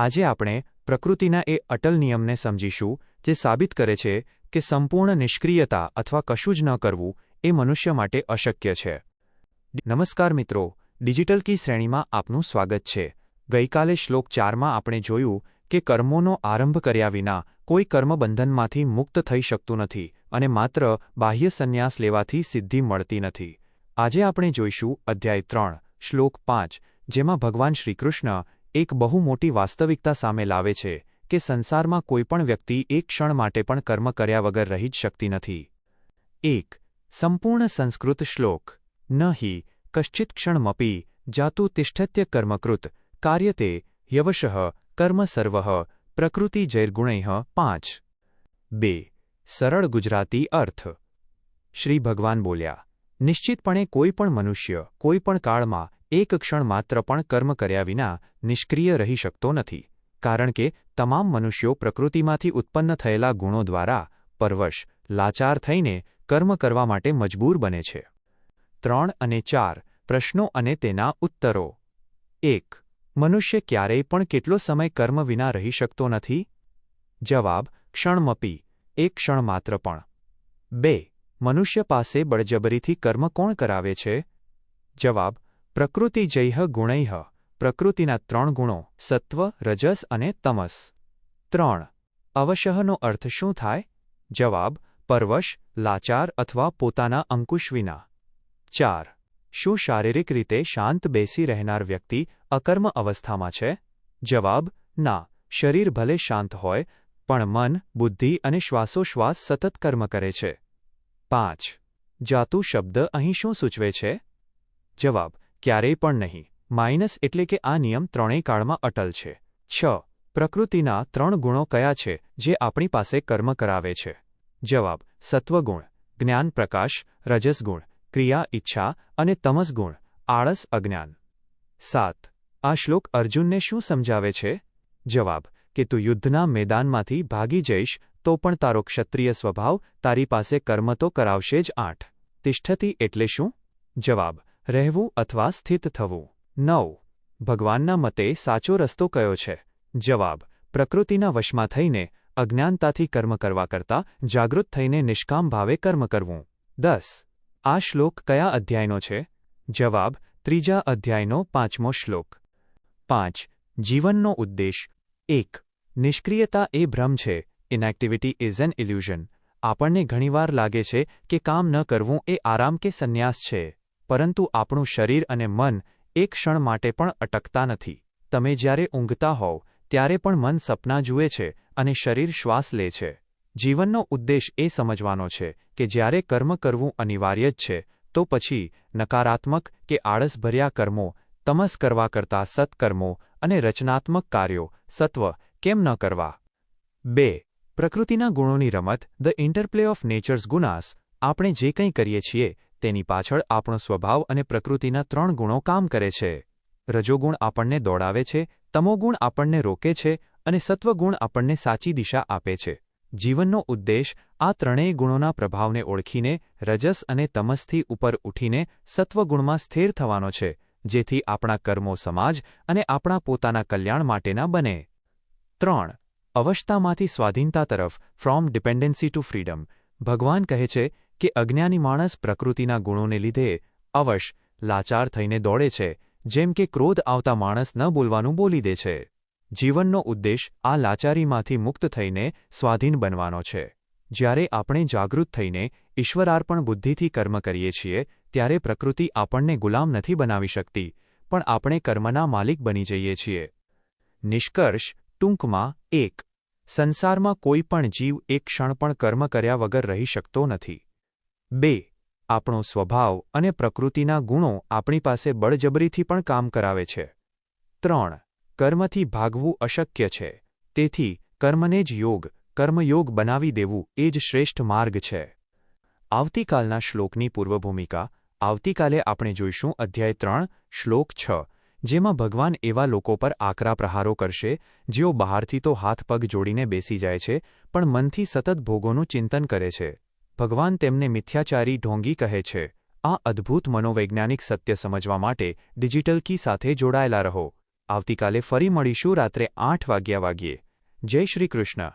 આજે આપણે પ્રકૃતિના એ અટલ નિયમને સમજીશું જે સાબિત કરે છે કે સંપૂર્ણ નિષ્ક્રિયતા અથવા કશું જ ન કરવું એ મનુષ્ય માટે અશક્ય છે. નમસ્કાર મિત્રો, ડિજિટલ કી શ્રેણીમાં આપનું સ્વાગત છે. ગઈકાલે શ્લોક 4માં આપણે જોયું કે કર્મોનો આરંભ કર્યા વિના કોઈ કર્મબંધનમાંથી મુક્ત થઈ શકતું નથી અને માત્ર બાહ્ય સંન્યાસ લેવાથી સિદ્ધિ મળતી નથી. આજે આપણે જોઈશું અધ્યાય 3, શ્લોક 5, જેમાં ભગવાન શ્રીકૃષ્ણ એક બહુ મોટી વાસ્તવિકતા સામે લાવે છે કે સંસારમાં કોઈપણ વ્યક્તિ એક ક્ષણ માટે પણ કર્મ કર્યા વગર રહી જ શકતી નથી. 1. સંપૂર્ણ સંસ્કૃત શ્લોક. ન હિ કશ્ચિત ક્ષણમપી જાતુ તિષ્ઠત્ય કર્મકૃત કાર્યતે યવશઃ કર્મ સર્વઃ પ્રકૃતિજૈર્ગુણૈઃ. 5. 2. સરળ ગુજરાતી અર્થ. શ્રી ભગવાન બોલ્યા, નિશ્ચિતપણે કોઈ પણ મનુષ્ય કોઈ પણ કાળમાં એક ક્ષણ માત્ર પણ કર્મ કર્યા વિના નિષ્ક્રિય રહી શકતો નથી, કારણ કે તમામ મનુષ્યો પ્રકૃતિમાંથી ઉત્પન્ન થયેલા ગુણો દ્વારા પરવશ લાચાર થઈને કર્મ કરવા માટે મજબૂર બને છે. 3 અને 4 પ્રશ્નો અને તેના ઉત્તરો. 1. મનુષ્ય ક્યારેય પણ કેટલો સમય કર્મ વિના રહી શકતો નથી? જવાબ: ક્ષણમપી, એક ક્ષણ માત્ર પણ. 2. મનુષ્ય પાસે બળજબરીથી કર્મ કોણ કરાવે છે? જવાબ: પ્રકૃતિજૈઃ ગુણૈઃ, પ્રકૃતિના 3 ગુણો સત્વ, રજસ અને તમસ. 3. અવશઃનો અર્થ શું થાય? જવાબ: પરવશ, લાચાર અથવા પોતાના અંકુશ વિના. 4. શું શારીરિક રીતે શાંત બેસી રહેનાર વ્યક્તિ અકર્મ અવસ્થામાં છે? જવાબ: ના, શરીર ભલે શાંત હોય પણ મન, બુદ્ધિ અને શ્વાસોશ્વાસ સતત કર્મ કરે છે. 5. જાતુ શબ્દ અહીં શું સૂચવે છે? જવાબ: ક્યારેય પણ નહીં. માઇનસ એટલે કે આ નિયમ ત્રણેય કાળમાં અટલ છે. 6. પ્રકૃતિના 3 ગુણો કયા છે જે આપણી પાસે કર્મ કરાવે છે? જવાબ: સત્વગુણ, જ્ઞાન પ્રકાશ, રજસગુણ, ક્રિયા ઈચ્છા અને તમસગુણ, આળસ અજ્ઞાન. 7. આ શ્લોક અર્જુનને શું સમજાવે છે? જવાબ: કે તું યુદ્ધના મેદાનમાંથી ભાગી જઈશ તો પણ તારો ક્ષત્રિય સ્વભાવ તારી પાસે કર્મ તો કરાવશે જ. 8. તિષ્ઠતિ એટલે શું? જવાબ: રહેવું અથવા સ્થિત થવું. 9. ભગવાનના મતે સાચો રસ્તો કયો છે? જવાબ: પ્રકૃતિના વશમાં થઈને અજ્ઞાનતાથી કર્મ કરવા કરતાં જાગૃત થઈને નિષ્કામ ભાવે કર્મ કરવું. 10. આ શ્લોક કયા અધ્યાયનો છે? જવાબ: 3જા અધ્યાયનો 5મો શ્લોક. 5. જીવનનો ઉદ્દેશ. 1. નિષ્ક્રિયતા એ ભ્રમ છે. ઇનએક્ટિવિટી ઇઝ એન ઇલ્યુઝન. આપણને ઘણીવાર લાગે છે કે કામ ન કરવું એ આરામ કે સંન્યાસ છે, પરંતુ આપણું શરીર અને મન એક ક્ષણ માટે પણ અટકતા નથી. તમે જ્યારે ઊંઘતા હોવ ત્યારે પણ મન સપના જુએ છે અને શરીર શ્વાસ લે છે. જીવનનો ઉદ્દેશ એ સમજવાનો છે કે જ્યારે કર્મ કરવું અનિવાર્ય જ છે તો પછી નકારાત્મક કે આળસભર્યા કર્મો, તમસ કરવા કરતાં સત્કર્મો અને રચનાત્મક કાર્યો સત્વ કેમ ન કરવા? 2. પ્રકૃતિના ગુણોની રમત. The interplay of nature's gunas. આપણે જે કંઈ કરીએ છીએ તેની પાછળ આપણો સ્વભાવ અને પ્રકૃતિના 3 ગુણો કામ કરે છે. રજોગુણ આપણને દોડાવે છે, તમોગુણ આપણને રોકે છે અને સત્વગુણ આપણને સાચી દિશા આપે છે. જીવનનો ઉદ્દેશ આ ત્રણેય ગુણોના પ્રભાવને ઓળખીને રજસ અને તમસથી ઉપર ઉઠીને સત્વગુણમાં સ્થિર થવાનો છે, જેથી આપણા કર્મો સમાજ અને આપણા પોતાના કલ્યાણ માટેના બને. 3. અવશતામાંથી સ્વાધીનતા તરફ. From dependency to freedom. ભગવાન કહે છે કે અજ્ઞાની માણસ પ્રકૃતિના ગુણોને લીધે અવશ, લાચાર થઈને દોડે છે, જેમ કે ક્રોધ આવતા માણસ ન બોલવાનું બોલી દે છે. જીવનનો ઉદ્દેશ આ લાચારીમાંથી મુક્ત થઈને સ્વાધીન બનવાનો છે. જ્યારે આપણે જાગૃત થઈને ઈશ્વરાર્પણ બુદ્ધિથી કર્મ કરીએ છીએ ત્યારે પ્રકૃતિ આપણને ગુલામ નથી બનાવી શકતી, પણ આપણે કર્મના માલિક બની જઈએ છીએ. નિષ્કર્ષ. ટૂંકમાં. 1. સંસારમાં કોઈ પણ જીવ એક ક્ષણ પણ કર્મ કર્યા વગર રહી શકતો નથી. 2. આપણો સ્વભાવ અને પ્રકૃતિના ગુણો આપણી પાસે બળજબરીથી પણ કામ કરાવે છે. 3. કર્મથી ભાગવું અશક્ય છે, તેથી કર્મને જ યોગ, કર્મયોગ બનાવી દેવું એ જ શ્રેષ્ઠ માર્ગ છે. આવતીકાલના શ્લોકની પૂર્વભૂમિકા. આવતીકાલે આપણે જોઈશું અધ્યાય 3, શ્લોક 6, જેમાં ભગવાન એવા લોકો પર આકરા પ્રહારો કરશે જેઓ બહારથી તો હાથ પગ જોડીને બેસી જાય છે પણ મનથી સતત ભોગોનું ચિંતન કરે છે. ભગવાન તેમને મિથ્યાચારી ઢોંગી કહે છે. આ અદ્ભુત મનોવૈજ્ઞાનિક સત્ય સમજવા માટે ડિજિટલ કી સાથે જોડાયેલા રહો. આવતીકાલે ફરી મળીશું રાત્રે 8 વાગ્યે. જય શ્રી કૃષ્ણ.